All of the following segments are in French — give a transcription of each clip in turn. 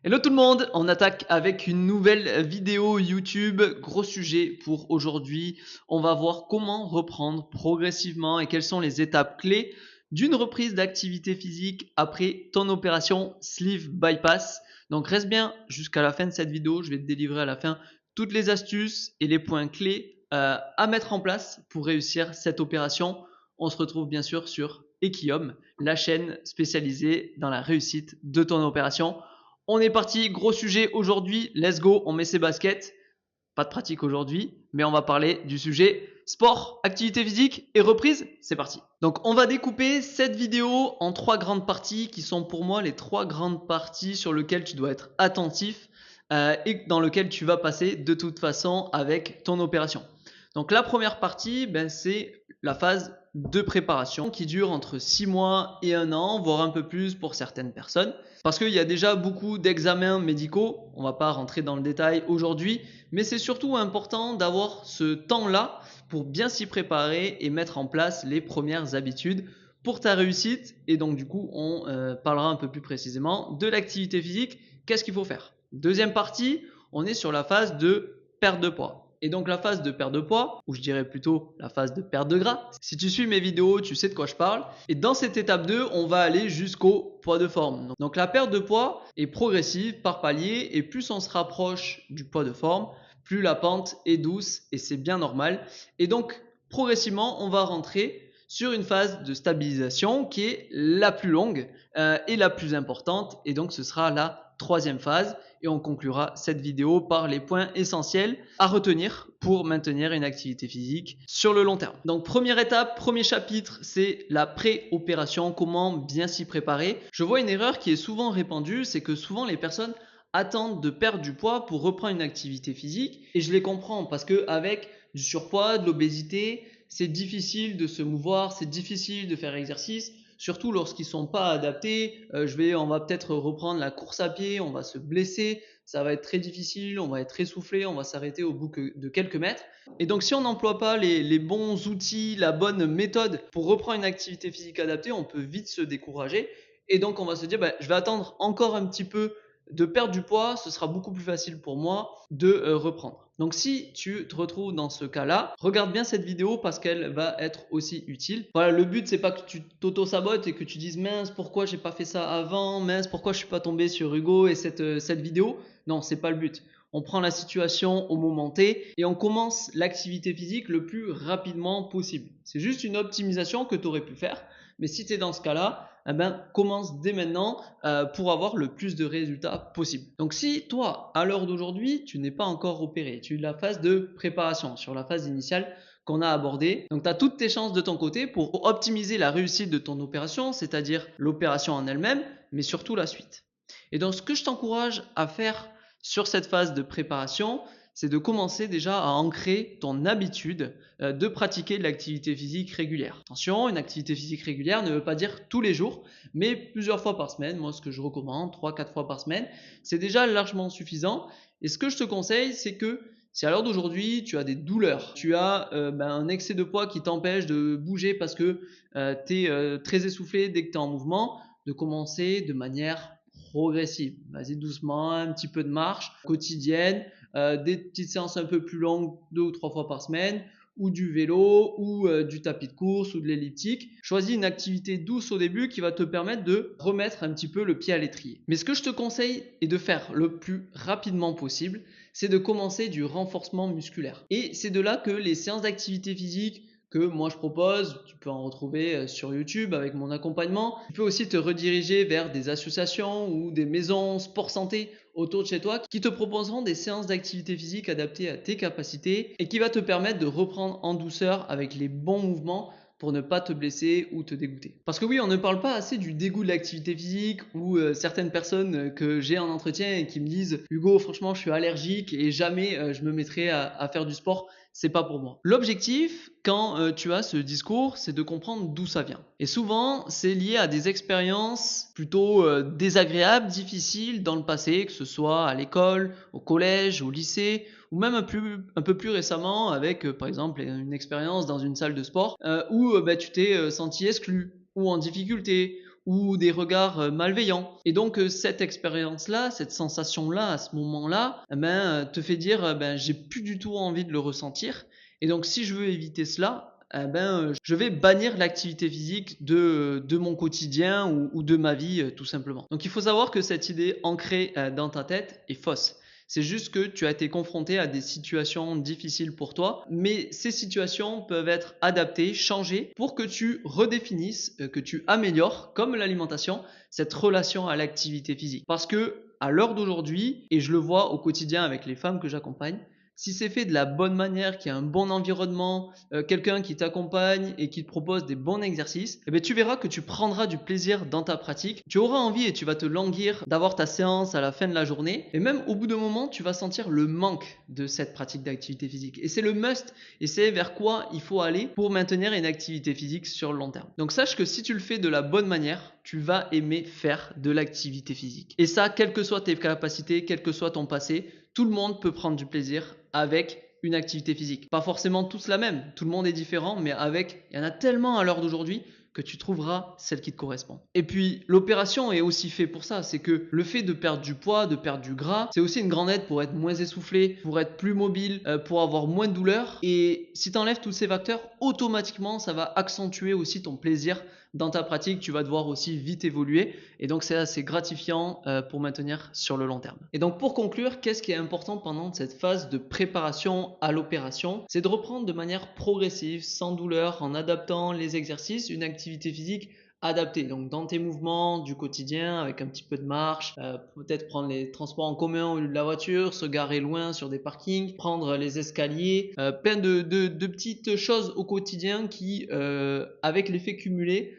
Hello tout le monde, on attaque avec une nouvelle vidéo YouTube. Gros sujet pour aujourd'hui. On va voir comment reprendre progressivement et quelles sont les étapes clés d'une reprise d'activité physique après ton opération sleeve bypass. Donc reste bien jusqu'à la fin de cette vidéo. Je vais te délivrer à la fin toutes les astuces et les points clés à mettre en place pour réussir cette opération. On se retrouve bien sûr sur Equiom, la chaîne spécialisée dans la réussite de ton opération. On est parti, gros sujet aujourd'hui, let's go, on met ses baskets. Pas de pratique aujourd'hui, mais on va parler du sujet sport, activité physique et reprise. C'est parti. Donc on va découper cette vidéo en 3 grandes parties qui sont pour moi les 3 grandes parties sur lesquelles tu dois être attentif et dans lesquelles tu vas passer de toute façon avec ton opération. Donc la première partie, c'est la phase de préparation qui dure entre 6 mois et 1 an, voire un peu plus pour certaines personnes. Parce qu'il y a déjà beaucoup d'examens médicaux, on ne va pas rentrer dans le détail aujourd'hui, mais c'est surtout important d'avoir ce temps-là pour bien s'y préparer et mettre en place les premières habitudes pour ta réussite. Et donc du coup, on parlera un peu plus précisément de l'activité physique. Qu'est-ce qu'il faut faire? Deuxième partie, on est sur la phase de perte de poids. Et donc la phase de perte de poids, ou je dirais plutôt la phase de perte de gras. Si tu suis mes vidéos, tu sais de quoi je parle. Et dans cette étape 2, on va aller jusqu'au poids de forme. Donc la perte de poids est progressive par palier et plus on se rapproche du poids de forme, plus la pente est douce et c'est bien normal. Et donc progressivement, on va rentrer sur une phase de stabilisation qui est la plus longue et la plus importante. Et donc ce sera la troisième phase et on conclura cette vidéo par les points essentiels à retenir pour maintenir une activité physique sur le long terme. Donc première étape, premier chapitre, c'est la pré-opération, comment bien s'y préparer. Je vois une erreur qui est souvent répandue, c'est que souvent les personnes attendent de perdre du poids pour reprendre une activité physique et je les comprends parce que avec du surpoids, de l'obésité, c'est difficile de se mouvoir, c'est difficile de faire exercice. Surtout lorsqu'ils ne sont pas adaptés, on va peut-être reprendre la course à pied, on va se blesser, ça va être très difficile, on va être essoufflé, on va s'arrêter au bout de quelques mètres. Et donc si on n'emploie pas les bons outils, la bonne méthode pour reprendre une activité physique adaptée, on peut vite se décourager. Et donc on va se dire, je vais attendre encore un petit peu de perdre du poids, ce sera beaucoup plus facile pour moi de reprendre. Donc si tu te retrouves dans ce cas-là, regarde bien cette vidéo parce qu'elle va être aussi utile. Voilà, le but c'est pas que tu t'auto-sabotes et que tu dises mince pourquoi j'ai pas fait ça avant, mince pourquoi je suis pas tombé sur Hugo et cette vidéo. Non, c'est pas le but. On prend la situation au moment T et on commence l'activité physique le plus rapidement possible. C'est juste une optimisation que tu aurais pu faire. Mais si tu es dans ce cas-là, commence dès maintenant pour avoir le plus de résultats possible. Donc si toi, à l'heure d'aujourd'hui, tu n'es pas encore opéré, tu es la phase de préparation, sur la phase initiale qu'on a abordée, donc tu as toutes tes chances de ton côté pour optimiser la réussite de ton opération, c'est-à-dire l'opération en elle-même, mais surtout la suite. Et donc ce que je t'encourage à faire sur cette phase de préparation, c'est de commencer déjà à ancrer ton habitude de pratiquer de l'activité physique régulière. Attention, une activité physique régulière ne veut pas dire tous les jours, mais plusieurs fois par semaine. Moi, ce que je recommande, 3-4 fois par semaine, c'est déjà largement suffisant. Et ce que je te conseille, c'est que si à l'heure d'aujourd'hui, tu as des douleurs, tu as un excès de poids qui t'empêche de bouger parce que tu es très essoufflé dès que tu es en mouvement, de commencer de manière progressive. Vas-y doucement, un petit peu de marche quotidienne, des petites séances un peu plus longues 2 ou 3 fois par semaine, ou du vélo, ou du tapis de course, ou de l'elliptique. Choisis une activité douce au début qui va te permettre de remettre un petit peu le pied à l'étrier. Mais ce que je te conseille et de faire le plus rapidement possible, c'est de commencer du renforcement musculaire. Et c'est de là que les séances d'activité physique que moi je propose, tu peux en retrouver sur YouTube avec mon accompagnement. Tu peux aussi te rediriger vers des associations ou des maisons sport santé autour de chez toi qui te proposeront des séances d'activité physique adaptées à tes capacités et qui va te permettre de reprendre en douceur avec les bons mouvements pour ne pas te blesser ou te dégoûter. Parce que oui, on ne parle pas assez du dégoût de l'activité physique ou certaines personnes que j'ai en entretien et qui me disent Hugo, franchement, je suis allergique et jamais je me mettrai à faire du sport. C'est pas pour moi. L'objectif, quand tu as ce discours, c'est de comprendre d'où ça vient. Et souvent, c'est lié à des expériences plutôt désagréables, difficiles dans le passé, que ce soit à l'école, au collège, au lycée, ou même un peu plus récemment avec, par exemple, une expérience dans une salle de sport où tu t'es senti exclu, ou en difficulté, ou des regards malveillants. Et donc cette expérience-là, cette sensation-là, à ce moment-là, te fait dire j'ai plus du tout envie de le ressentir. Et donc si je veux éviter cela, je vais bannir l'activité physique de mon quotidien ou de ma vie tout simplement. Donc il faut savoir que cette idée ancrée dans ta tête est fausse. C'est juste que tu as été confronté à des situations difficiles pour toi, mais ces situations peuvent être adaptées, changées pour que tu redéfinisses, que tu améliores, comme l'alimentation, cette relation à l'activité physique. Parce que à l'heure d'aujourd'hui, et je le vois au quotidien avec les femmes que j'accompagne, si c'est fait de la bonne manière, qu'il y a un bon environnement, quelqu'un qui t'accompagne et qui te propose des bons exercices, tu verras que tu prendras du plaisir dans ta pratique. Tu auras envie et tu vas te languir d'avoir ta séance à la fin de la journée. Et même au bout d'un moment, tu vas sentir le manque de cette pratique d'activité physique. Et c'est le must et c'est vers quoi il faut aller pour maintenir une activité physique sur le long terme. Donc sache que si tu le fais de la bonne manière, tu vas aimer faire de l'activité physique. Et ça, quelles que soient tes capacités, quel que soit ton passé, tout le monde peut prendre du plaisir avec une activité physique. Pas forcément tous la même, tout le monde est différent, mais il y en a tellement à l'heure d'aujourd'hui que tu trouveras celle qui te correspond. Et puis l'opération est aussi fait pour ça, c'est que le fait de perdre du poids, de perdre du gras, c'est aussi une grande aide pour être moins essoufflé, pour être plus mobile, pour avoir moins de douleur. Et si tu enlèves tous ces facteurs, automatiquement ça va accentuer aussi ton plaisir dans ta pratique, tu vas devoir aussi vite évoluer et donc c'est assez gratifiant pour maintenir sur le long terme. Et donc pour conclure, qu'est-ce qui est important pendant cette phase de préparation à l'opération? C'est de reprendre de manière progressive, sans douleur, en adaptant les exercices, une activité physique adaptée. Donc dans tes mouvements du quotidien, avec un petit peu de marche, peut-être prendre les transports en commun au lieu de la voiture, se garer loin sur des parkings, prendre les escaliers, plein de petites choses au quotidien qui, avec l'effet cumulé,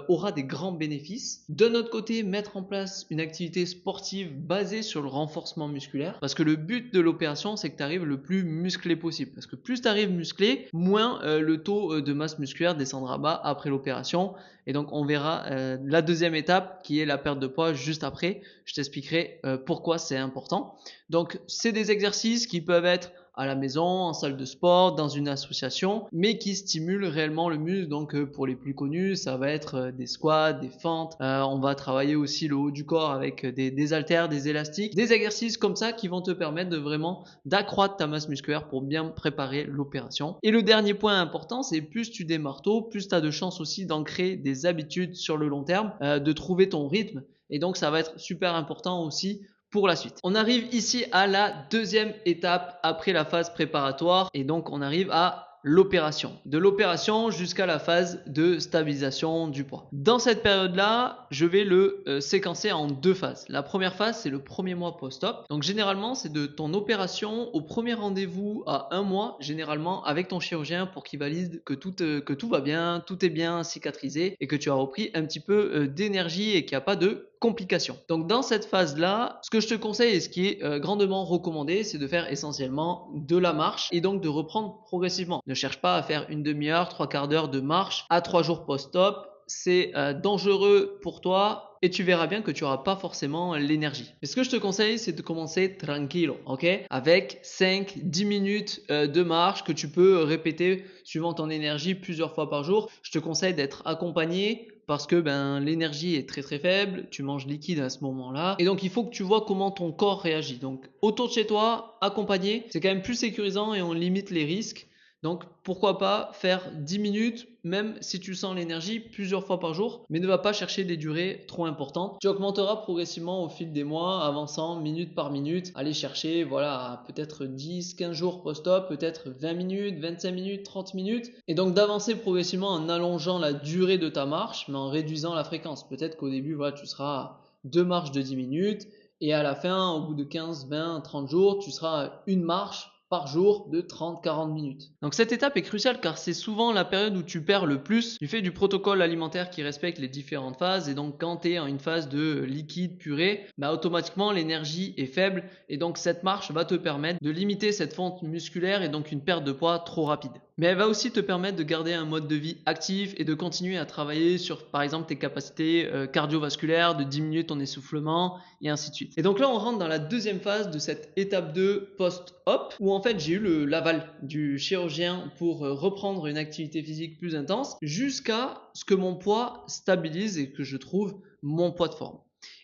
aura des grands bénéfices. De notre côté, mettre en place une activité sportive basée sur le renforcement musculaire, parce que le but de l'opération, c'est que tu arrives le plus musclé possible. Parce que plus tu arrives musclé, moins le taux de masse musculaire descendra bas après l'opération. Et donc, on verra la deuxième étape qui est la perte de poids juste après. Je t'expliquerai pourquoi c'est important. Donc, c'est des exercices qui peuvent être à la maison, en salle de sport, dans une association, mais qui stimulent réellement le muscle. Donc pour les plus connus, ça va être des squats, des fentes. On va travailler aussi le haut du corps avec des haltères, des élastiques, des exercices comme ça qui vont te permettre de vraiment d'accroître ta masse musculaire pour bien préparer l'opération. Et le dernier point important, c'est plus tu démarres tôt, plus tu as de chances aussi d'ancrer des habitudes sur le long terme, de trouver ton rythme. Et donc ça va être super important aussi pour la suite. On arrive ici à la deuxième étape après la phase préparatoire et donc on arrive à l'opération. De l'opération jusqu'à la phase de stabilisation du poids. Dans cette période-là, je vais le séquencer en deux phases. La première phase, c'est le premier mois post-op. Donc généralement, c'est de ton opération au premier rendez-vous à un mois, généralement avec ton chirurgien pour qu'il valide que tout va bien, tout est bien cicatrisé et que tu as repris un petit peu d'énergie et qu'il n'y a pas de complications. Donc dans cette phase-là, ce que je te conseille et ce qui est grandement recommandé, c'est de faire essentiellement de la marche et donc de reprendre progressivement. Ne cherche pas à faire une demi-heure, trois quarts d'heure de marche à 3 jours post-op. C'est dangereux pour toi et tu verras bien que tu n'auras pas forcément l'énergie. Mais ce que je te conseille, c'est de commencer tranquillo, ok? Avec 5-10 minutes de marche que tu peux répéter suivant ton énergie plusieurs fois par jour. Je te conseille d'être accompagné parce que l'énergie est très très faible, tu manges liquide à ce moment-là et donc il faut que tu vois comment ton corps réagit. Donc autour de chez toi, accompagné, c'est quand même plus sécurisant et on limite les risques. Donc pourquoi pas faire 10 minutes, même si tu sens l'énergie, plusieurs fois par jour, mais ne va pas chercher des durées trop importantes. Tu augmenteras progressivement au fil des mois, avançant minute par minute, aller chercher voilà, peut-être 10-15 jours post-op, peut-être 20 minutes, 25 minutes, 30 minutes, et donc d'avancer progressivement en allongeant la durée de ta marche, mais en réduisant la fréquence. Peut-être qu'au début, voilà, tu seras à 2 marches de 10 minutes, et à la fin, au bout de 15, 20, 30 jours, tu seras à une marche par jour de 30-40 minutes. Donc cette étape est cruciale car c'est souvent la période où tu perds le plus du fait du protocole alimentaire qui respecte les différentes phases et donc quand tu es en une phase de liquide purée, automatiquement l'énergie est faible et donc cette marche va te permettre de limiter cette fonte musculaire et donc une perte de poids trop rapide. Mais elle va aussi te permettre de garder un mode de vie actif et de continuer à travailler sur par exemple tes capacités cardiovasculaires, de diminuer ton essoufflement et ainsi de suite. Et donc là on rentre dans la deuxième phase de cette étape 2 post-op où en fait j'ai eu l'aval du chirurgien pour reprendre une activité physique plus intense jusqu'à ce que mon poids stabilise et que je trouve mon poids de forme.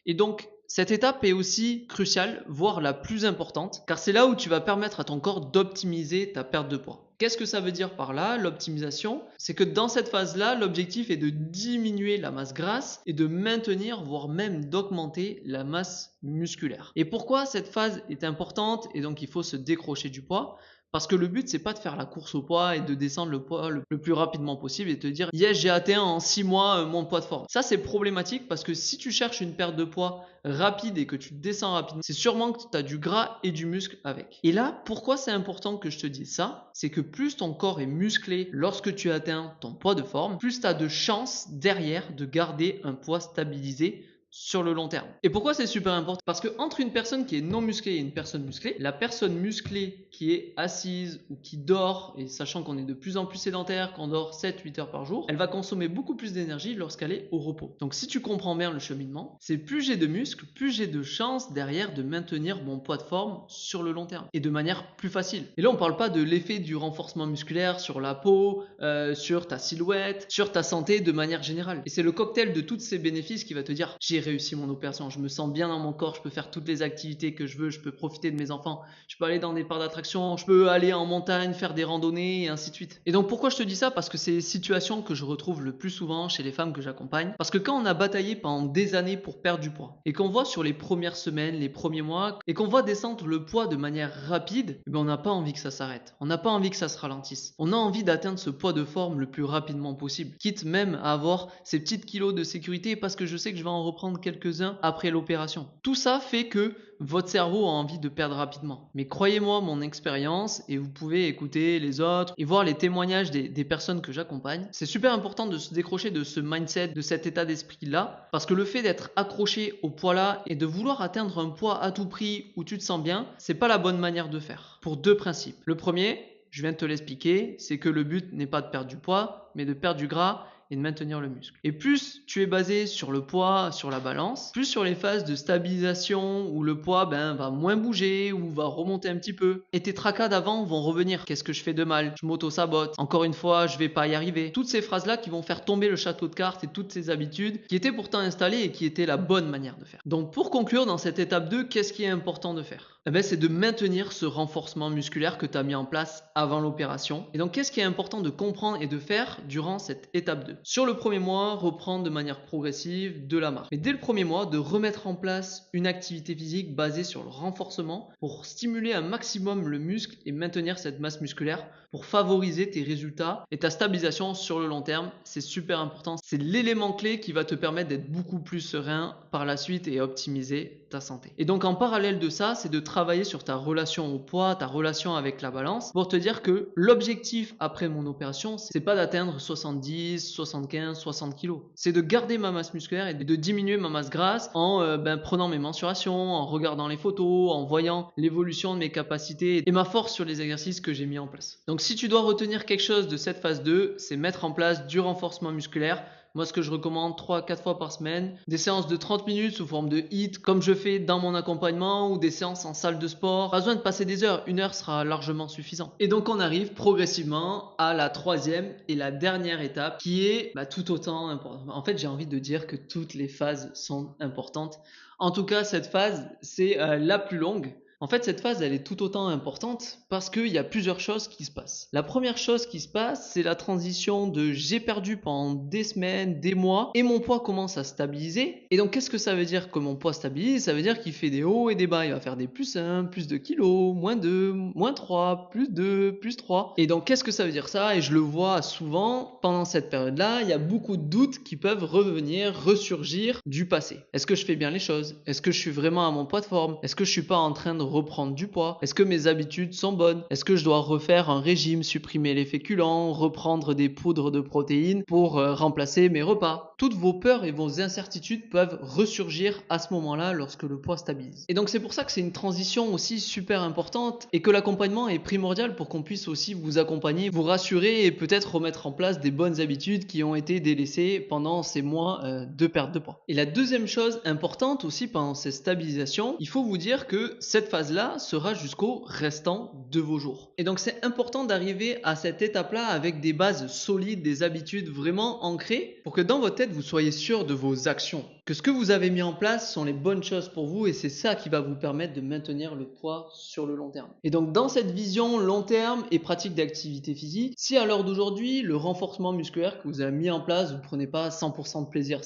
Et donc, cette étape est aussi cruciale, voire la plus importante, car c'est là où tu vas permettre à ton corps d'optimiser ta perte de poids. Qu'est-ce que ça veut dire par là, l'optimisation? C'est que dans cette phase-là, l'objectif est de diminuer la masse grasse et de maintenir, voire même d'augmenter la masse musculaire. Et pourquoi cette phase est importante et donc il faut se décrocher du poids? Parce que le but, c'est pas de faire la course au poids et de descendre le poids le plus rapidement possible et de te dire yes, j'ai atteint en 6 mois mon poids de forme. Ça, c'est problématique parce que si tu cherches une perte de poids rapide et que tu descends rapidement, c'est sûrement que tu as du gras et du muscle avec. Et là, pourquoi c'est important que je te dise ça? C'est que plus ton corps est musclé lorsque tu atteins ton poids de forme, plus tu as de chances derrière de garder un poids stabilisé sur le long terme. Et pourquoi c'est super important? Parce que entre une personne qui est non musclée et une personne musclée, la personne musclée qui est assise ou qui dort, et sachant qu'on est de plus en plus sédentaire, qu'on dort 7-8 heures par jour, elle va consommer beaucoup plus d'énergie lorsqu'elle est au repos. Donc si tu comprends bien le cheminement, c'est plus j'ai de muscles, plus j'ai de chances derrière de maintenir mon poids de forme sur le long terme et de manière plus facile. Et là on parle pas de l'effet du renforcement musculaire sur la peau, sur ta silhouette, sur ta santé de manière générale. Et c'est le cocktail de tous ces bénéfices qui va te dire j'ai réussi mon opération, je me sens bien dans mon corps, je peux faire toutes les activités que je veux, je peux profiter de mes enfants, je peux aller dans des parcs d'attractions, je peux aller en montagne, faire des randonnées et ainsi de suite. Et donc pourquoi je te dis ça? Parce que c'est les situations que je retrouve le plus souvent chez les femmes que j'accompagne. Parce que quand on a bataillé pendant des années pour perdre du poids et qu'on voit sur les premières semaines, les premiers mois et qu'on voit descendre le poids de manière rapide, eh ben on n'a pas envie que ça s'arrête. On n'a pas envie que ça se ralentisse. On a envie d'atteindre ce poids de forme le plus rapidement possible, quitte même à avoir ces petites kilos de sécurité parce que je sais que je vais en reprendre quelques-uns après l'opération. Tout ça fait que votre cerveau a envie de perdre rapidement. Mais croyez-moi, mon expérience, et vous pouvez écouter les autres et voir les témoignages des personnes que j'accompagne, c'est super important de se décrocher de ce mindset, de cet état d'esprit-là, parce que le fait d'être accroché au poids là et de vouloir atteindre un poids à tout prix où tu te sens bien, c'est pas la bonne manière de faire. Pour deux principes. Le premier, je viens de te l'expliquer, c'est que le but n'est pas de perdre du poids, mais de perdre du gras et de maintenir le muscle. Et plus tu es basé sur le poids, sur la balance, plus sur les phases de stabilisation où le poids va moins bouger ou va remonter un petit peu. Et tes tracas d'avant vont revenir. Qu'est-ce que je fais de mal? Je m'auto-sabote. Encore une fois, je vais pas y arriver. Toutes ces phrases-là qui vont faire tomber le château de cartes et toutes ces habitudes qui étaient pourtant installées et qui étaient la bonne manière de faire. Donc pour conclure dans cette étape 2, qu'est-ce qui est important de faire? C'est de maintenir ce renforcement musculaire que tu as mis en place avant l'opération. Et donc, qu'est-ce qui est important de comprendre et de faire durant cette étape 2? Sur le premier mois, reprendre de manière progressive de la marche. Mais dès le premier mois, de remettre en place une activité physique basée sur le renforcement pour stimuler un maximum le muscle et maintenir cette masse musculaire pour favoriser tes résultats et ta stabilisation sur le long terme. C'est super important. C'est l'élément clé qui va te permettre d'être beaucoup plus serein par la suite et optimiser ta santé. Et donc, en parallèle de ça, c'est de travailler sur ta relation au poids, ta relation avec la balance pour te dire que l'objectif après mon opération, c'est pas d'atteindre 70, 75, 60 kilos. C'est de garder ma masse musculaire et de diminuer ma masse grasse en prenant mes mensurations, en regardant les photos, en voyant l'évolution de mes capacités et ma force sur les exercices que j'ai mis en place. Donc si tu dois retenir quelque chose de cette phase 2, c'est mettre en place du renforcement musculaire. Moi, ce que je recommande 3-4 fois par semaine, des séances de 30 minutes sous forme de HIIT comme je fais dans mon accompagnement ou des séances en salle de sport. Pas besoin de passer des heures, 1 heure sera largement suffisant. Et donc on arrive progressivement à la troisième et la dernière étape qui est tout autant importante. En fait, j'ai envie de dire que toutes les phases sont importantes. En tout cas, cette phase, c'est la plus longue. En fait, cette phase, elle est tout autant importante parce qu'il y a plusieurs choses qui se passent. La première chose qui se passe, c'est la transition de j'ai perdu pendant des semaines, des mois et mon poids commence à stabiliser. Et donc, qu'est-ce que ça veut dire que mon poids stabilise? Ça veut dire qu'il fait des hauts et des bas. Il va faire des plus 1, plus 2 kilos, moins 2, moins 3, plus 2, plus 3. Et donc, qu'est-ce que ça veut dire ça? Et je le vois souvent pendant cette période-là, il y a beaucoup de doutes qui peuvent revenir, ressurgir du passé. Est-ce que je fais bien les choses? Est-ce que je suis vraiment à mon poids de forme? Est-ce que je suis pas en train de reprendre du poids? Est-ce que mes habitudes sont bonnes? Est-ce que je dois refaire un régime, supprimer les féculents, reprendre des poudres de protéines pour remplacer mes repas? Toutes vos peurs et vos incertitudes peuvent ressurgir à ce moment-là lorsque le poids stabilise. Et donc c'est pour ça que c'est une transition aussi super importante et que l'accompagnement est primordial pour qu'on puisse aussi vous accompagner, vous rassurer et peut-être remettre en place des bonnes habitudes qui ont été délaissées pendant ces mois de perte de poids. Et la deuxième chose importante aussi pendant cette stabilisation, il faut vous dire que cette phase phase-là sera jusqu'au restant de vos jours. Et donc c'est important d'arriver à cette étape-là avec des bases solides, des habitudes vraiment ancrées pour que dans votre tête, vous soyez sûr de vos actions. Que ce que vous avez mis en place sont les bonnes choses pour vous et c'est ça qui va vous permettre de maintenir le poids sur le long terme. Et donc dans cette vision long terme et pratique d'activité physique, si à l'heure d'aujourd'hui, le renforcement musculaire que vous avez mis en place, vous ne prenez pas 100% de plaisir,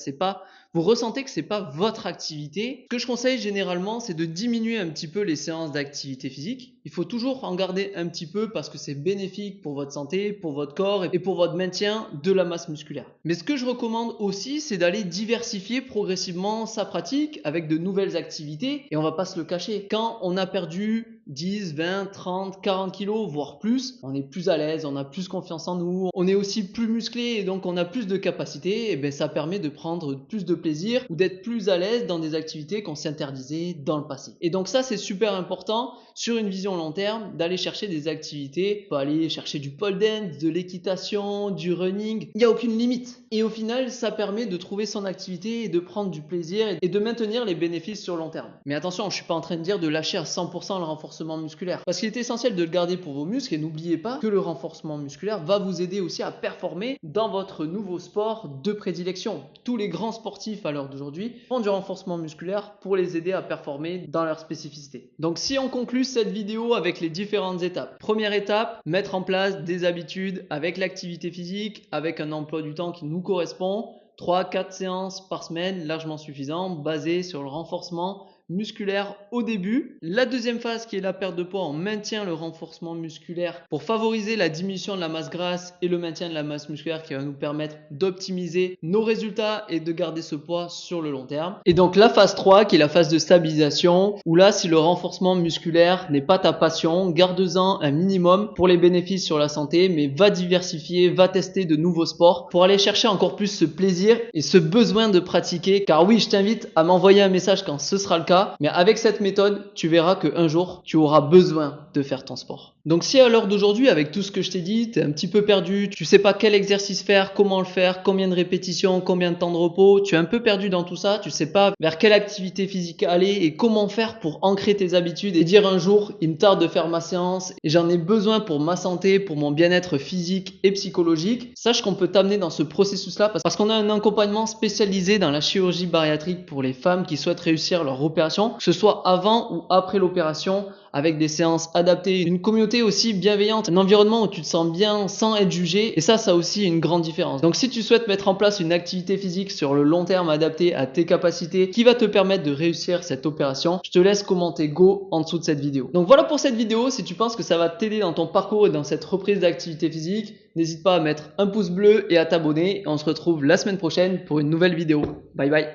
vous ressentez que c'est pas votre activité, ce que je conseille généralement, c'est de diminuer un petit peu les séances d'activité physique. Il faut toujours en garder un petit peu parce que c'est bénéfique pour votre santé, pour votre corps et pour votre maintien de la masse musculaire. Mais ce que je recommande aussi, c'est d'aller diversifier progressivement sa pratique avec de nouvelles activités. Et on va pas se le cacher, quand on a perdu 10, 20, 30, 40 kilos, voire plus, on est plus à l'aise, on a plus confiance en nous, on est aussi plus musclé et donc on a plus de capacité, et bien ça permet de prendre plus de plaisir ou d'être plus à l'aise dans des activités qu'on s'interdisait dans le passé. Et donc ça c'est super important sur une vision long terme d'aller chercher des activités, on peut aller chercher du pole dance, de l'équitation, du running, il n'y a aucune limite. Et au final ça permet de trouver son activité et de prendre du plaisir et de maintenir les bénéfices sur long terme. Mais attention, je ne suis pas en train de dire de lâcher à 100% le renforcement musculaire. Parce qu'il est essentiel de le garder pour vos muscles et n'oubliez pas que le renforcement musculaire va vous aider aussi à performer dans votre nouveau sport de prédilection. Tous les grands sportifs à l'heure d'aujourd'hui font du renforcement musculaire pour les aider à performer dans leur spécificité. Donc si on conclut cette vidéo avec les différentes étapes. Première étape, mettre en place des habitudes avec l'activité physique, avec un emploi du temps qui nous correspond. 3-4 séances par semaine, largement suffisant, basées sur le renforcement musculaire au début. La deuxième phase qui est la perte de poids, on maintient le renforcement musculaire pour favoriser la diminution de la masse grasse et le maintien de la masse musculaire qui va nous permettre d'optimiser nos résultats et de garder ce poids sur le long terme. Et donc la phase 3 qui est la phase de stabilisation où là si le renforcement musculaire n'est pas ta passion, garde-en un minimum pour les bénéfices sur la santé mais va diversifier, va tester de nouveaux sports pour aller chercher encore plus ce plaisir et ce besoin de pratiquer car oui je t'invite à m'envoyer un message quand ce sera le cas. Mais avec cette méthode, tu verras qu'un jour, tu auras besoin de faire ton sport. Donc si à l'heure d'aujourd'hui, avec tout ce que je t'ai dit, tu es un petit peu perdu, tu sais pas quel exercice faire, comment le faire, combien de répétitions, combien de temps de repos, tu es un peu perdu dans tout ça, tu sais pas vers quelle activité physique aller et comment faire pour ancrer tes habitudes et dire un jour, il me tarde de faire ma séance et j'en ai besoin pour ma santé, pour mon bien-être physique et psychologique, sache qu'on peut t'amener dans ce processus-là parce qu'on a un accompagnement spécialisé dans la chirurgie bariatrique pour les femmes qui souhaitent réussir leur opération, que ce soit avant ou après l'opération, avec des séances adaptées, une communauté aussi bienveillante, un environnement où tu te sens bien sans être jugé et ça aussi une grande différence. Donc si tu souhaites mettre en place une activité physique sur le long terme adaptée à tes capacités qui va te permettre de réussir cette opération, je te laisse commenter go en dessous de cette vidéo. Donc voilà pour cette vidéo, si tu penses que ça va t'aider dans ton parcours et dans cette reprise d'activité physique, n'hésite pas à mettre un pouce bleu et à t'abonner et on se retrouve la semaine prochaine pour une nouvelle vidéo. Bye bye.